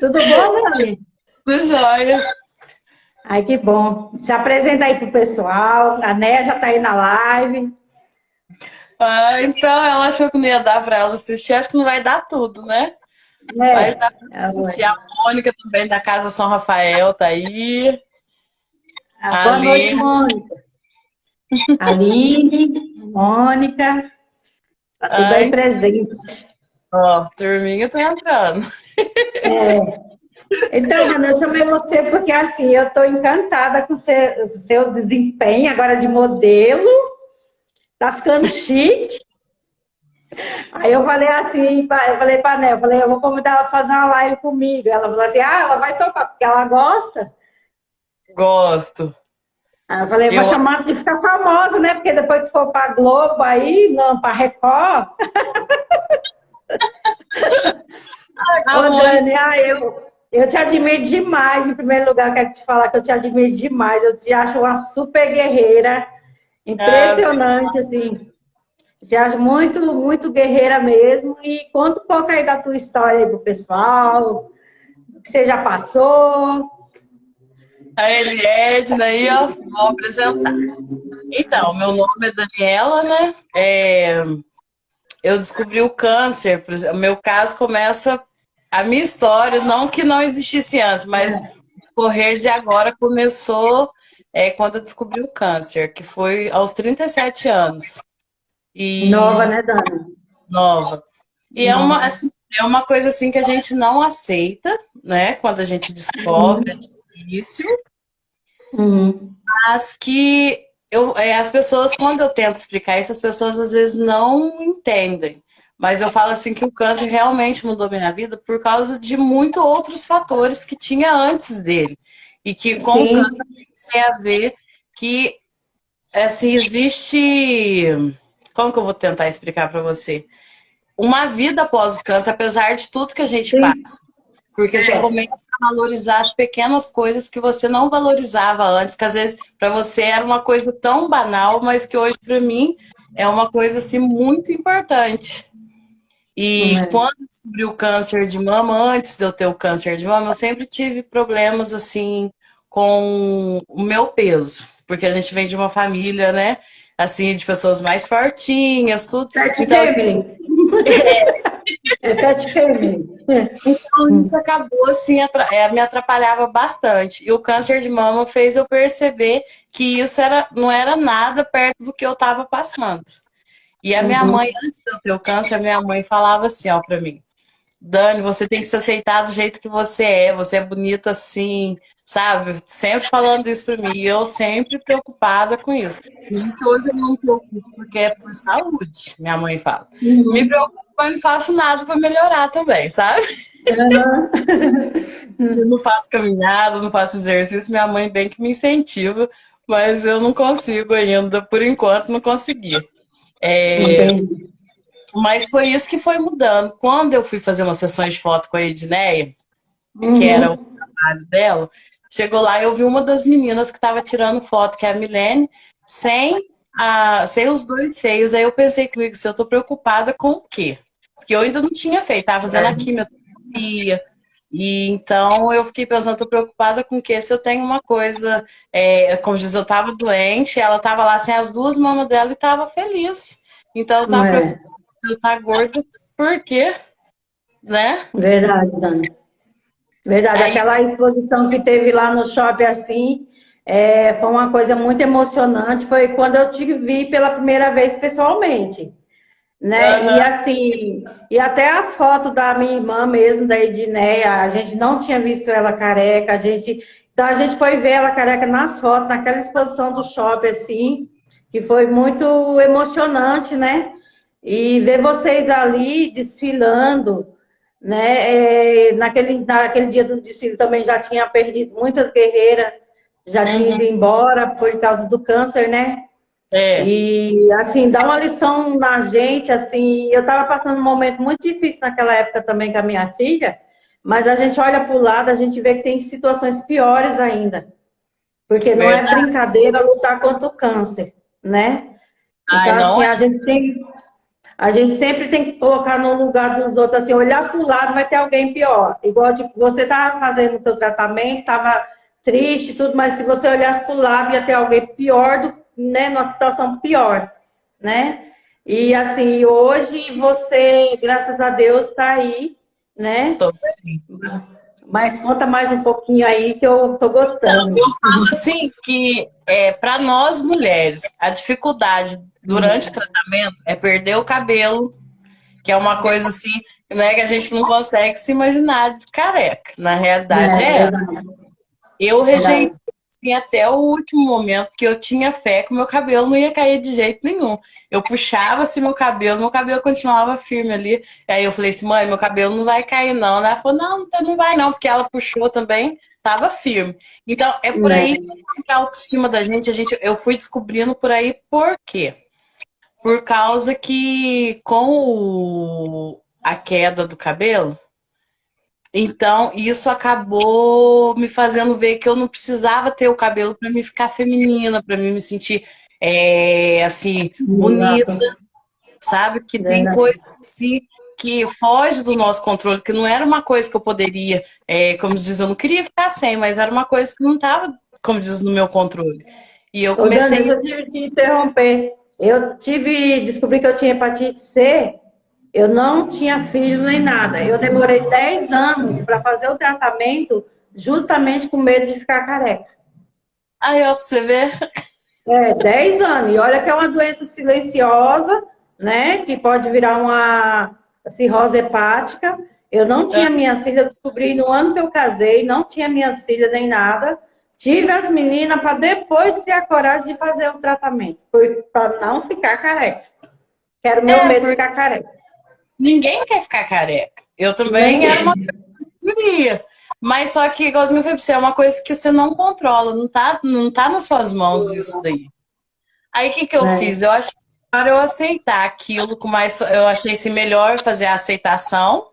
Tudo bom, Dani? Tudo jóia. Ai, que bom. Se apresenta aí pro pessoal. A Néia já tá aí na live. Então ela achou que não ia dar pra ela assistir, acho que não vai dar tudo, né? Mas É. dá pra assistir. A Mônica também da Casa São Rafael tá aí. A Boa noite, Aline. Mônica. Aline, Mônica, tá tudo aí Ai, presente. ó, turminha tá entrando. Então, Dani, eu chamei você porque, assim, eu tô encantada com o seu desempenho agora de modelo. Tá ficando chique. Aí eu falei assim, eu falei pra Né, eu falei, eu vou convidar ela pra fazer uma live comigo. Ela falou assim, ela vai topar, porque ela gosta. Gosto. Aí eu falei, vou Eu, chamar de ficar famosa, né? Porque depois que for pra Globo aí, não, pra Record. a Ô, Mônica. Dani, eu te admiro demais. Em primeiro lugar, eu quero te falar que eu te admiro demais. Eu te acho uma super guerreira. Ah, Impressionante, assim. Te acho muito, muito guerreira mesmo. E conta um pouco aí da tua história aí pro pessoal, o que você já passou. a Eliedna aí, ó, vou apresentar. Então, meu nome é Daniela, né? Eu descobri o câncer. O meu caso começa. A minha história, não que não existisse antes, mas o correr de agora começou quando eu descobri o câncer, que foi aos 37 anos. Nova, E né, Dani? nova. E é uma, Nova. assim, é uma coisa assim que a gente não aceita, né? Quando a gente descobre, é difícil, Uhum. mas que as pessoas, quando eu tento explicar isso, as pessoas às vezes não entendem. Mas eu falo assim que o câncer realmente mudou minha vida por causa de muitos outros fatores que tinha antes dele. E que com o câncer Sim, eu comecei a ver que assim, existe. Como que eu vou tentar explicar para você? Uma vida após o câncer, apesar de tudo que a gente sim. passa. Porque você É. começa a valorizar as pequenas coisas que você não valorizava antes, que às vezes para você era uma coisa tão banal, mas que hoje para mim é uma coisa assim muito importante. E É. quando eu descobri o câncer de mama, antes de eu ter o câncer de mama, eu sempre tive problemas assim com o meu peso, porque a gente vem de uma família, né, assim, de pessoas mais fortinhas, tudo. Pet Então, Family. É Pet Family. então, isso acabou assim, me atrapalhava bastante. E o câncer de mama fez eu perceber que isso não era nada perto do que eu estava passando. E a minha mãe, Uhum. antes de eu ter o câncer, a minha mãe falava assim, ó, pra mim: Dani, você tem que se aceitar do jeito que você é bonita assim, sabe? Sempre falando isso pra mim. E eu sempre preocupada com isso. E que hoje eu não me preocupo porque é por saúde, minha mãe fala. Me Uhum. preocupo, mas não faço nada pra melhorar também, sabe? Eu não faço caminhada, não faço exercício, minha mãe bem que me incentiva, mas eu não consigo ainda, por enquanto, não consegui. É, Entendi. mas foi isso que foi mudando. Quando eu fui fazer umas sessões de foto com a Edneia, que era o Uhum. trabalho dela, chegou lá e eu vi uma das meninas que estava tirando foto, que é a Milene, sem os dois seios. Aí eu pensei comigo, se eu tô preocupada com o quê? Porque eu ainda não tinha feito, tava fazendo a quimioterapia. E então eu fiquei pensando, tô preocupada com o quê? Se eu tenho uma coisa, como diz, eu tava doente, ela tava lá sem as duas mamas dela e tava feliz. Então eu tava É, preocupada com eu estar gorda, por quê? Né? verdade, Dani. Verdade. É isso. Aquela exposição que teve lá no shopping assim, foi uma coisa muito emocionante. Foi quando eu te vi pela primeira vez pessoalmente, né? E Aham. assim, e até as fotos da minha irmã mesmo, da Edneia, a gente não tinha visto ela careca, então a gente foi ver ela careca nas fotos, naquela exposição do shopping assim, que foi muito emocionante, né? E ver vocês ali desfilando, né? Naquele dia do desfile também já tinha perdido muitas guerreiras, já tinha Uhum. ido embora por causa do câncer, né? É. E, assim, dá uma lição na gente, assim, eu estava passando um momento muito difícil naquela época também com a minha filha, mas a gente olha para o lado, a gente vê que tem situações piores ainda, porque não é Verdade. brincadeira lutar contra o câncer, né? Ai, Então, não assim, é. A gente sempre tem que colocar no lugar dos outros, assim, olhar para o lado, vai ter alguém pior. Igual, tipo, você estava fazendo o seu tratamento, estava triste e tudo, mas se você olhasse para o lado, ia ter alguém pior, né, numa situação pior, né? E, assim, hoje você, graças a Deus, está aí, né? Tô bem. Mas conta mais um pouquinho aí que eu tô Então, gostando. eu falo assim que para nós mulheres, a dificuldade durante o tratamento é perder o cabelo, que é uma coisa assim, né, que a gente não consegue se imaginar de careca. Na realidade É é. verdade, Eu rejeitei verdade. assim, até o último momento, porque eu tinha fé que o meu cabelo não ia cair de jeito nenhum. Eu puxava assim meu cabelo continuava firme ali. Aí eu falei assim, mãe, meu cabelo não vai cair não, né? Ela falou, não, não vai não, porque ela puxou também, tava firme. Então, é por aí É, que a autoestima da gente, eu fui descobrindo por aí por quê? Por causa que a queda do cabelo, então, isso acabou me fazendo ver que eu não precisava ter o cabelo para me ficar feminina, para me sentir assim, bonita, exato, sabe? Que tem verdade. coisas assim que foge do nosso controle, que não era uma coisa que eu poderia, como diz, eu não queria ficar sem, mas era uma coisa que não estava, como diz, no meu controle. E eu Ô, Dani, deixa comecei. eu te interromper. Descobri que eu tinha hepatite C, eu não tinha filho nem nada. Eu demorei 10 anos para fazer o tratamento, justamente com medo de ficar careca. Aí, ó, pra você ver. 10 anos. E olha que é uma doença silenciosa, né? Que pode virar uma cirrose hepática. Eu não tinha minha filha, eu descobri no ano que eu casei, não tinha minha filha nem nada. Tive as meninas para depois ter a coragem de fazer o tratamento, para não ficar careca. Quero meu medo de Porque ficar careca. ninguém quer ficar careca. Eu também era uma Ninguém. queria. Mas só que, igualzinho eu falei pra você, é uma coisa que você não controla, não tá nas suas mãos isso daí. Aí o que que eu É, fiz? Eu achei para eu aceitar aquilo com mais. Eu achei se melhor fazer a aceitação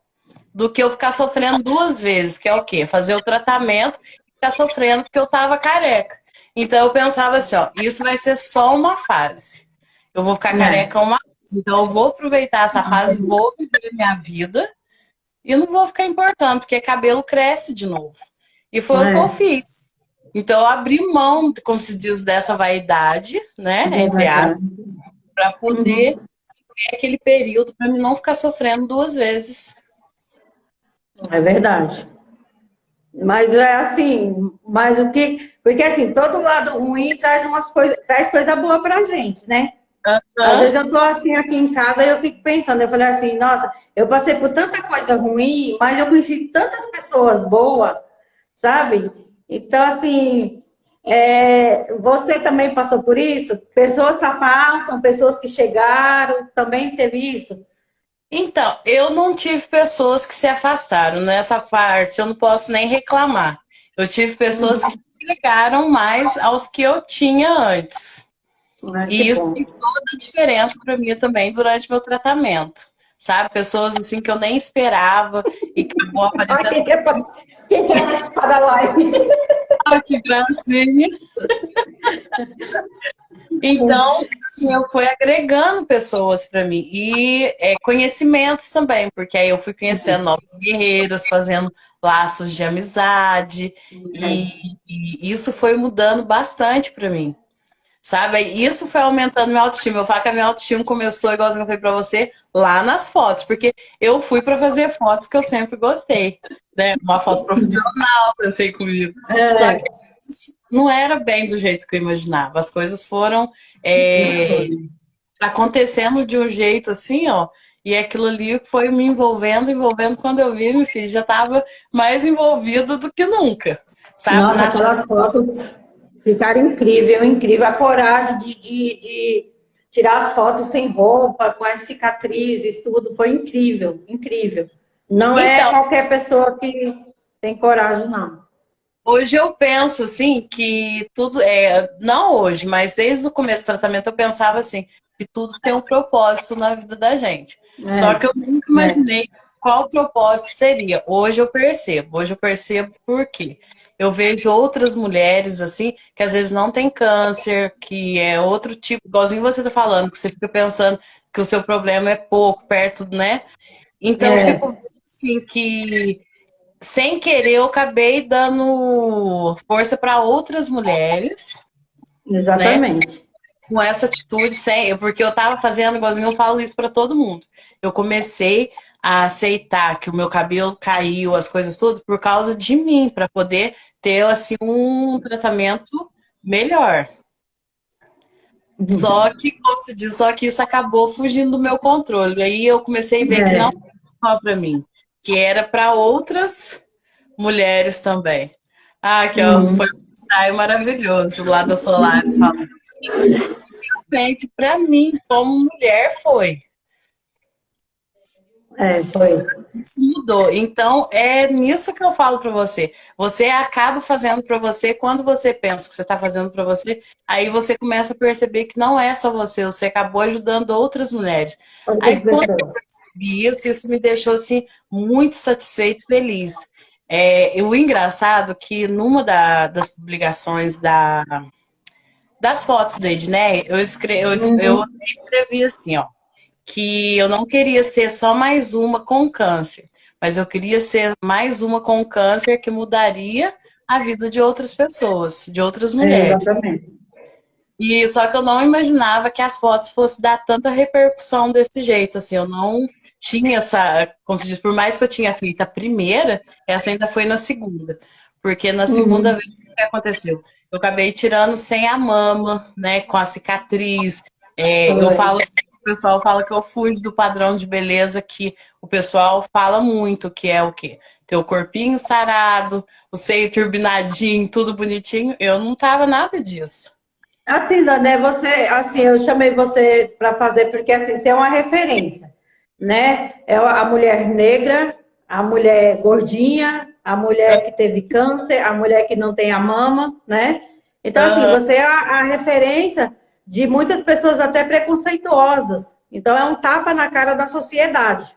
do que eu ficar sofrendo duas vezes, que é o quê? Fazer o tratamento e ficar sofrendo porque eu tava careca. Então eu pensava assim, ó, isso vai ser só uma fase. Eu vou ficar é, careca uma vez. Então eu vou aproveitar essa fase, vou viver minha vida e não vou ficar importando, porque cabelo cresce de novo. E foi o que eu é, fiz. Então, eu abri mão, como se diz, dessa vaidade, né? é Entre aspas, verdade. para poder Uhum. ter aquele período para mim não ficar sofrendo duas vezes. É verdade. Mas é assim, mas o que. Porque assim, todo lado ruim traz umas coisas, traz coisa boa pra gente, né? Às Hã? vezes eu tô assim aqui em casa e eu fico pensando, eu falei assim, nossa, eu passei por tanta coisa ruim, mas eu conheci tantas pessoas boas, sabe? Então, assim, você também passou por isso? Pessoas se afastam, pessoas que chegaram, também teve isso? Então, eu não tive pessoas que se afastaram nessa parte, eu não posso nem reclamar. Eu tive pessoas que ligaram mais aos que eu tinha antes. Ai, que E isso bom. fez toda a diferença para mim também durante meu tratamento. Sabe? Pessoas assim que eu nem esperava e que acabou Ai, aparecendo. quem quer participar da live? Ah, que gracinha. Então, assim, eu fui agregando pessoas para mim e conhecimentos também, porque aí eu fui conhecendo novos guerreiros, fazendo laços de amizade e isso foi mudando bastante para mim. Sabe? Isso foi aumentando minha autoestima. Eu falo que a minha autoestima começou, igualzinho eu falei pra você, lá nas fotos, porque eu fui pra fazer fotos que eu sempre gostei, né? Uma foto profissional, pensei comigo. Só que É, não era bem do jeito que eu imaginava. As coisas foram acontecendo de um jeito assim, ó. E aquilo ali foi me envolvendo, envolvendo. Quando eu vi, meu filho, já estava mais envolvido do que nunca, sabe? nossa, Nas aquelas fotos ficaram incrível, incrível. A coragem de tirar as fotos sem roupa, com as cicatrizes, tudo foi incrível, incrível. Não é Então, qualquer pessoa que tem coragem, não. hoje eu penso assim que tudo não hoje, mas desde o começo do tratamento eu pensava assim, que tudo tem um propósito na vida da gente. Só que eu nunca É, é. imaginei qual o propósito seria. Hoje eu percebo por quê. Eu vejo outras mulheres assim, que às vezes não tem câncer, que é outro tipo, igualzinho você tá falando, que você fica pensando que o seu problema é pouco, perto, né? Então eu É, fico vendo, assim que sem querer eu acabei dando força para outras mulheres, né? exatamente. Com essa atitude, sem, porque eu tava fazendo igualzinho, eu falo isso para todo mundo. Eu comecei a aceitar que o meu cabelo caiu, as coisas tudo, por causa de mim, para poder ter assim um tratamento melhor. Só que, como se diz, só que isso acabou fugindo do meu controle. Aí eu comecei a ver que não É. era só para mim, que era para outras mulheres também. Ah, aqui, ó, foi Uhum. um ensaio maravilhoso lá da Solaris falando. Realmente, para mim, como mulher, foi. É, foi. Isso mudou. Então, é nisso que eu falo para você. Você acaba fazendo para você quando você pensa que você está fazendo para você, aí você começa a perceber que não é só você acabou ajudando outras mulheres. Outras Aí, quando eu pessoas. percebi isso, isso me deixou assim, muito satisfeito e feliz. O engraçado é que numa das publicações das fotos da Edneia, eu Uhum. escrevi assim, ó, que eu não queria ser só mais uma com câncer, mas eu queria ser mais uma com câncer que mudaria a vida de outras pessoas, de outras É, mulheres. exatamente. E só que eu não imaginava que as fotos fossem dar tanta repercussão desse jeito, assim, eu não tinha essa, como se diz, por mais que eu tinha feito a primeira, essa ainda foi na segunda. Porque na segunda Uhum. vez o que aconteceu? Eu acabei tirando sem a mama, né, com a cicatriz. Eu Foi. falo assim, o pessoal fala que eu fujo do padrão de beleza que o pessoal fala muito, que é o quê? Ter o corpinho sarado, o seio turbinadinho, tudo bonitinho. Eu não tava nada disso. Assim, Dani, você, assim, eu chamei você para fazer porque assim, você é uma referência, né? É a mulher negra, a mulher gordinha, a mulher que teve câncer, a mulher que não tem a mama, né? Então, assim, Aham. você é a referência de muitas pessoas até preconceituosas. Então, é um tapa na cara da sociedade.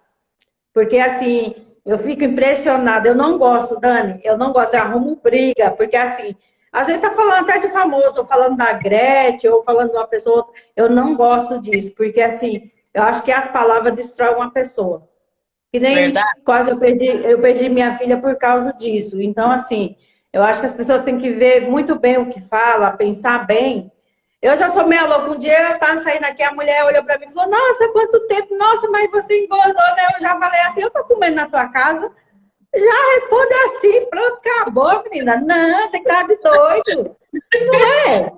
Porque, assim, eu fico impressionada. Eu não gosto, Dani, eu não gosto, eu arrumo briga, porque, assim, às vezes tá falando até de famoso, ou falando da Gretchen, ou falando de uma pessoa, eu não gosto disso, porque, assim, eu acho que as palavras destroem uma pessoa. Que nem Verdade? quase eu perdi minha filha por causa disso. Então, assim, eu acho que as pessoas têm que ver muito bem o que fala, pensar bem. Eu já sou meio louca. Um dia eu tava saindo aqui, a mulher olhou pra mim e falou: Nossa, quanto tempo! Nossa, mas você engordou, né? Eu já falei assim: Eu tô comendo na tua casa. Já responde assim, pronto, acabou, menina. Não, tem cara de doido. Não é?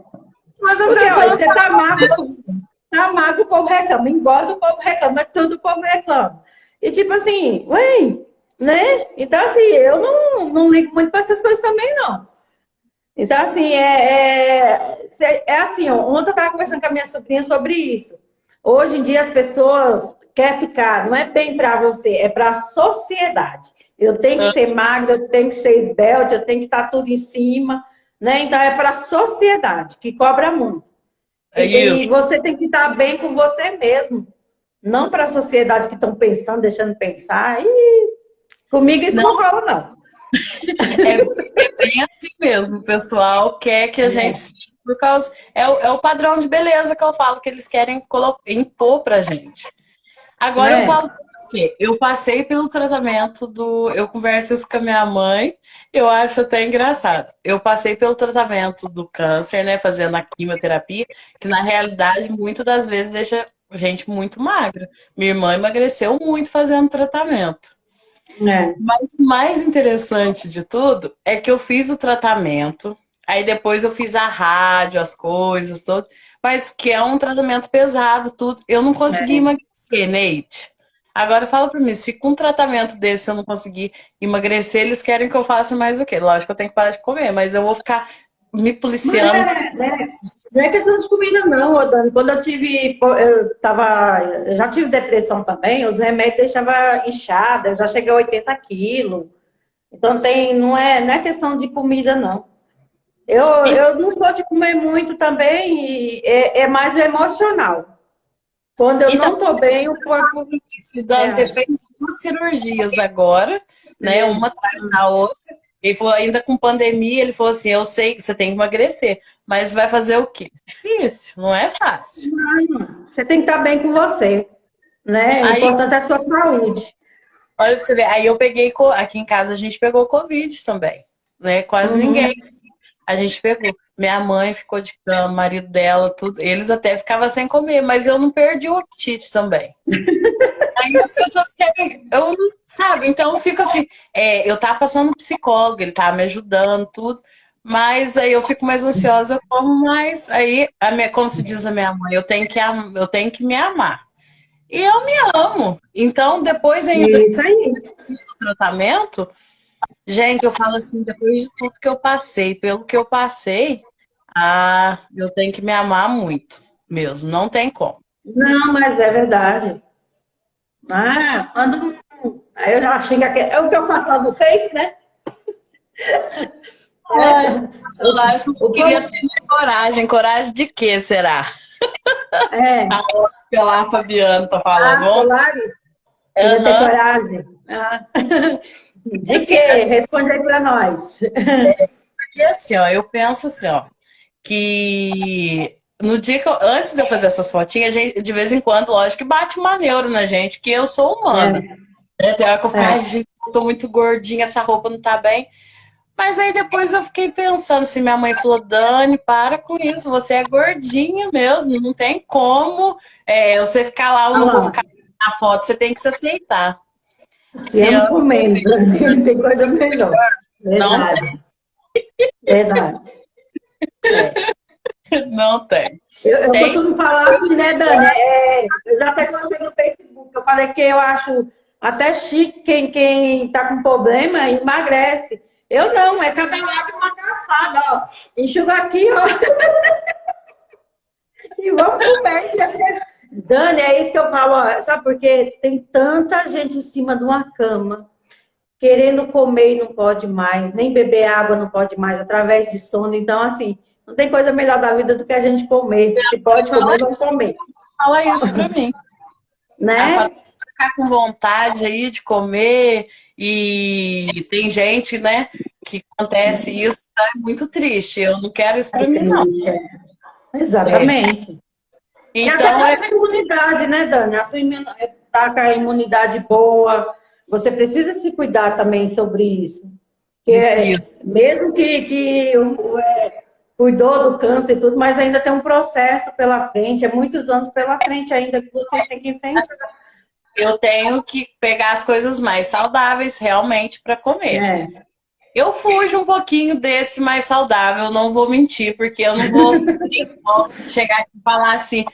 Mas as Porque, olha, pessoas você são tá magro, o povo reclama. Engorda, o povo reclama. Tudo o povo reclama. E tipo assim, ué, né? Então, assim, eu não ligo muito pra essas coisas também, não. Então, assim, é assim, ó, ontem eu estava conversando com a minha sobrinha sobre isso. Hoje em dia as pessoas querem ficar, não é bem para você, é para a sociedade. Eu tenho que ser magra, eu tenho que ser esbelte, eu tenho que estar tudo em cima, né? Então é para a sociedade, que cobra muito. é E isso. você tem que estar bem com você mesmo, não para a sociedade que estão pensando, deixando pensar. E comigo isso não Não, rola, não. é bem assim mesmo. O pessoal quer que a gente por causa é o padrão de beleza que eu falo que eles querem impor pra gente. Agora eu É, falo pra você, eu passei pelo tratamento eu converso isso com a minha mãe, eu acho até engraçado. Eu passei pelo tratamento do câncer, né, fazendo a quimioterapia, que na realidade muitas das vezes deixa a gente muito magra. Minha irmã emagreceu muito fazendo tratamento. é, Mas o mais interessante de tudo é que eu fiz o tratamento, aí depois eu fiz a rádio, as coisas, tudo, mas que é um tratamento pesado, tudo. Eu não consegui é. emagrecer, Neide. Agora fala pra mim, se com um tratamento desse eu não conseguir emagrecer, eles querem que eu faça mais o quê? Lógico que eu tenho que parar de comer, mas eu vou ficar me Mas policiando. não é questão de comida, não, ô Dani. Quando eu já tive depressão também, os remédios deixavam inchada, eu já cheguei a 80 quilos. Então não é questão de comida, não. Eu não sou de comer muito também, e é mais o emocional. Quando eu Então, não tô bem, o corpo Dani, você reage. fez duas cirurgias agora, né? Uma atrás da outra. Ele falou, ainda com pandemia, ele falou assim, eu sei que você tem que emagrecer, mas vai fazer o quê? Difícil, não é fácil. Você tem que estar bem com você, né? O Aí, importante é a sua saúde. olha pra você ver, aí eu peguei, aqui em casa a gente pegou Covid também, né? Quase Uhum. ninguém, assim. A gente pegou. Minha mãe ficou de cama, o marido dela, tudo. Eles até ficavam sem comer, mas eu não perdi o apetite também. Aí as pessoas querem, eu, sabe? Então eu fico assim, eu tava passando um psicólogo, ele tava me ajudando, tudo, mas aí eu fico mais ansiosa, eu como mais. Aí, como se diz a minha mãe, eu tenho que me amar. E eu me amo. Então, depois ainda que Isso aí. eu fiz o tratamento, gente, eu falo assim, depois de tudo que eu passei, pelo que eu passei, eu tenho que me amar muito mesmo, não tem como. Não, mas é verdade. Ah, quando. Aí eu já xingo aqui. É o que eu faço lá no Face, né? Ai, eu acho que eu O queria povo. ter mais coragem. Coragem de quê, será? É. A Oscar lá, Fabiano, tá falando. Ah, Colares, queria ter Aham. coragem. Ah. De Assim, quê? Responde aí para nós. porque assim, ó, eu penso assim, ó, que no dia que antes de eu fazer essas fotinhas, de vez em quando, lógico que bate uma neura na gente, que eu sou humana. É, Tem hora que eu fico, ai, é. gente, eu tô muito gordinha, essa roupa não tá bem. Mas aí depois eu fiquei pensando, assim, minha mãe falou, Dani, para com isso, você é gordinha mesmo, não tem como você ficar lá, eu Ah, não vou não. ficar na foto, você tem que se aceitar. Se Se ama ama, comendo. Tem coisa melhor. não Verdade. tem, Verdade. É. não tem. Eu Tem costumo sim, falar assim, né, Dani? Eu já até coloquei no Facebook. Eu falei que eu acho até chique quem tá com problema e emagrece. Eu não, é cada lado uma garfada, ó. Enxuga aqui, ó. E vamos pro médico. Dani, é isso que eu falo, ó. Sabe por quê? Tem tanta gente em cima de uma cama, querendo comer e não pode mais, nem beber água não pode mais, através de sono. Então, assim, não tem coisa melhor da vida do que a gente comer. Se pode fala comer, vamos isso, comer. fala isso pra mim. Ela fala, Né? ficar com vontade aí de comer e tem gente, né, que acontece isso, tá é muito triste. Eu não quero isso É pra mim, não. triste, é. É. Exatamente. E até Então, para a sua imunidade, né, Dani? A sua tá com a imunidade boa. Você precisa se cuidar também sobre isso. Porque preciso. mesmo que cuidou do câncer e tudo, mas ainda tem um processo pela frente, é muitos anos pela frente ainda que vocês têm que enfrentar. Eu tenho que pegar as coisas mais saudáveis realmente para comer. É, Eu fujo um pouquinho desse mais saudável, não vou mentir, porque eu não vou chegar aqui e falar assim,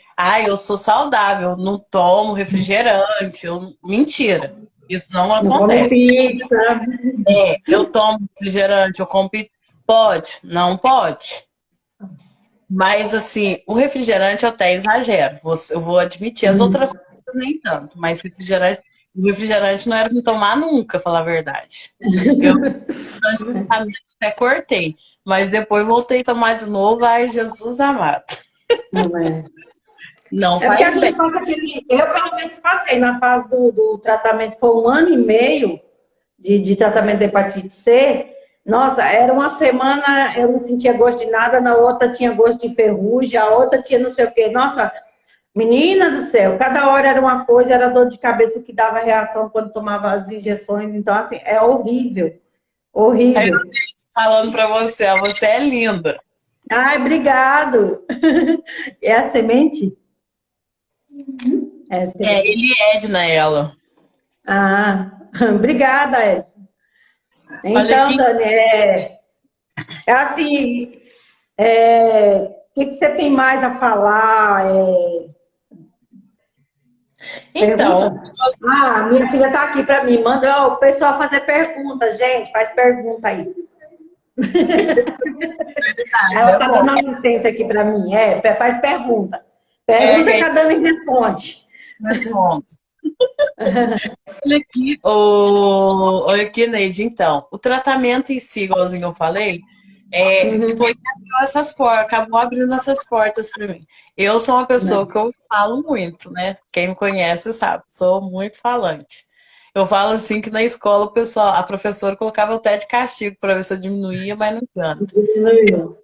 eu sou saudável, não tomo refrigerante. Mentira, isso não não come acontece. pizza. Eu tomo refrigerante, eu como pizza. Pode? Não pode. Mas, assim, o refrigerante eu até exagero. Eu vou admitir. As outras coisas nem tanto. Mas o refrigerante não era me tomar nunca, falar a verdade. Eu, antes do tratamento, até cortei. Mas depois voltei a tomar de novo. Ai, Jesus amado. Não é. Não É porque a faz bem. gente passa aquele. Eu, pelo menos, passei na fase do tratamento, foi 1 ano e meio de tratamento de hepatite C. Nossa, era uma semana eu não sentia gosto de nada, na outra tinha gosto de ferrugem, a outra tinha não sei o quê. Nossa, menina do céu, cada hora era uma coisa, era dor de cabeça que dava reação quando tomava as injeções. Então, assim, é horrível, Aí eu horrível. falando pra você, ó, você é linda. Ai, obrigado. É a semente? É a semente. Ele é Edna, ela. Ah, obrigada, Edson. Olha Então, aqui. Dani, é assim, o que você tem mais a falar? Então, Pergunta? Ah, minha filha está aqui para mim. Manda o pessoal fazer pergunta, gente. Faz pergunta aí. Ela é está bom. dando assistência aqui para mim. Faz pergunta. É, Pergunta que que a Dani responde. responde. Olha aqui, Neide, então, o tratamento em si, igualzinho eu falei, Uhum. foi que abriu essas portas, acabou abrindo essas portas para mim. Eu sou uma pessoa que eu falo muito, né? Quem me conhece sabe, sou muito falante. Eu falo assim que na escola o pessoal, a professora colocava até de castigo para ver se eu diminuía, mas não adianta. Diminuiu.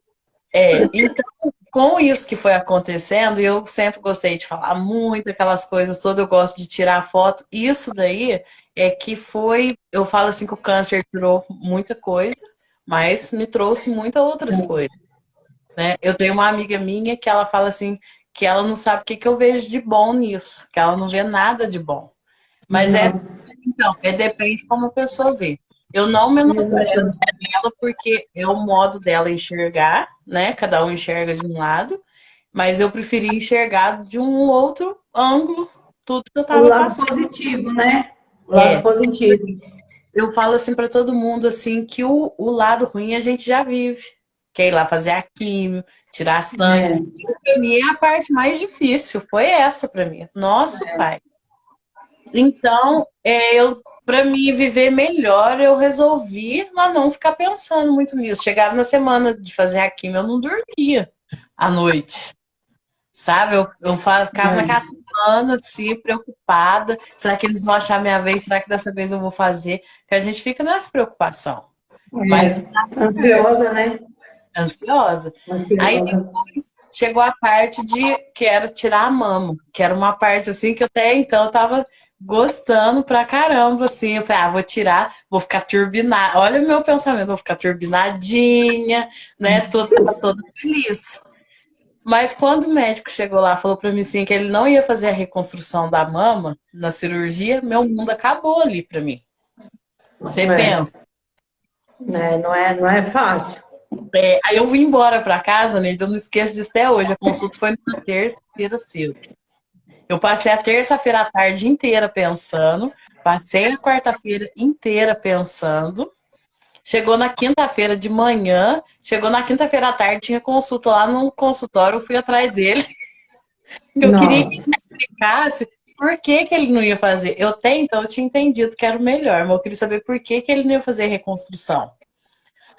Então, com isso que foi acontecendo, e eu sempre gostei de falar muito, aquelas coisas todas, eu gosto de tirar foto. Isso daí é que foi, eu falo assim que o câncer tirou muita coisa, mas me trouxe muitas outras coisas, né? Eu tenho uma amiga minha que ela fala assim que ela não sabe o que que eu vejo de bom nisso, que ela não vê nada de bom. Mas Não, então, depende como a pessoa vê. Eu não menosprezo exatamente. ela porque é o modo dela enxergar, né? Cada um enxerga de um lado, mas eu preferi enxergar de um outro ângulo tudo que eu O tava lado passando. positivo, né? O lado É, positivo. eu falo assim para todo mundo assim que o lado ruim a gente já vive. Que é ir lá fazer a químio, tirar sangue. É, Para mim é a parte mais difícil, foi essa para mim. Nossa, pai. Então, eu para mim viver melhor, eu resolvi não ficar pensando muito nisso. Chegava na semana de fazer a quimio, eu não dormia à noite. Sabe? Ficava naquela é. semana assim, preocupada. Será que eles vão achar minha vez? Será que dessa vez eu vou fazer? Que a gente fica nessa preocupação. Mas É. dá certo, Ansiosa, né? ansiosa. Aí Ansiosa. depois chegou a parte de que era tirar a mama, que era uma parte assim que eu até então eu tava gostando pra caramba, assim. Eu falei, vou tirar, vou ficar turbinada. Olha o meu pensamento, vou ficar turbinadinha, né? Tava toda feliz. Mas quando o médico chegou lá, falou pra mim assim que ele não ia fazer a reconstrução da mama na cirurgia, meu mundo acabou ali pra mim. Você É. pensa. Não é fácil. Aí eu vim embora pra casa, né? Eu não esqueço disso até hoje. A consulta foi na terça-feira cedo. Eu passei a terça-feira à tarde inteira pensando, passei a quarta-feira inteira pensando. Chegou na quinta-feira de manhã, chegou na quinta-feira à tarde, tinha consulta lá no consultório, eu fui atrás dele, porque eu queria que Nossa. ele me explicasse por que que ele não ia fazer. Eu até então eu tinha entendido que era o melhor, mas eu queria saber por que que ele não ia fazer a reconstrução.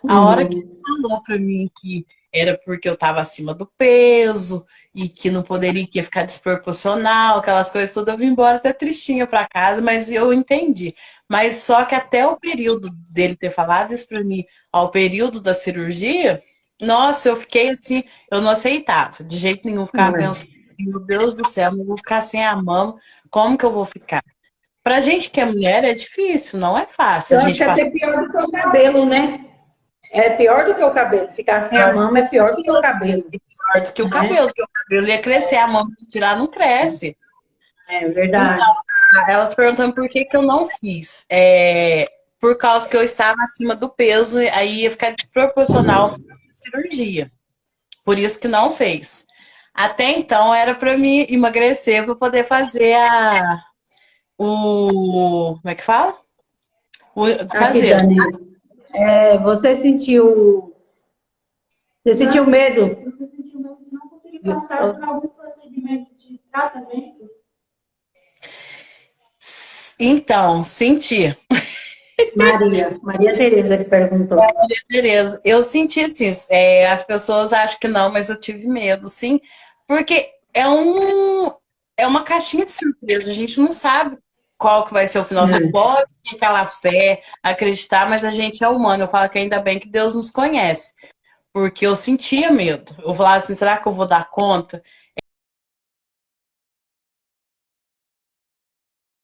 A hora que Uhum. ele falou pra mim que era porque eu tava acima do peso e que não poderia, que ia ficar desproporcional, aquelas coisas todas, eu vim embora até tristinha pra casa, mas eu entendi. Mas só que até o período dele ter falado isso pra mim, ao período da cirurgia, nossa, eu fiquei assim, eu não aceitava, de jeito nenhum, ficava pensando, meu Deus do céu, eu vou ficar sem a mama, como que eu vou ficar? Pra gente que é mulher é difícil, não é fácil. A Eu acho gente que é passa até pior do que o cabelo, né? É pior do que o cabelo. Ficar sem a mama é pior do que o cabelo, pior do que o né? cabelo, porque o cabelo ia crescer, a mão que tirar não cresce. É Então, verdade. ela tá perguntando por que que eu não fiz. Por causa que eu estava acima do peso, e aí ia ficar desproporcional fazer a cirurgia. Por isso que não fez. Até então era para mim emagrecer para poder fazer como é que fala? Aqui, Fazer. Dani, você sentiu medo? Você sentiu medo de não conseguir passar por algum procedimento de tratamento? Então, senti. Maria Tereza que perguntou. Tereza, eu senti assim, as pessoas acham que não, mas eu tive medo, sim, porque é uma caixinha de surpresa, a gente não sabe qual que vai ser o final. Você É. pode ter aquela fé, acreditar, mas a gente é humano. Eu falo que ainda bem que Deus nos conhece, porque eu sentia medo. Eu falava assim, será que eu vou dar conta?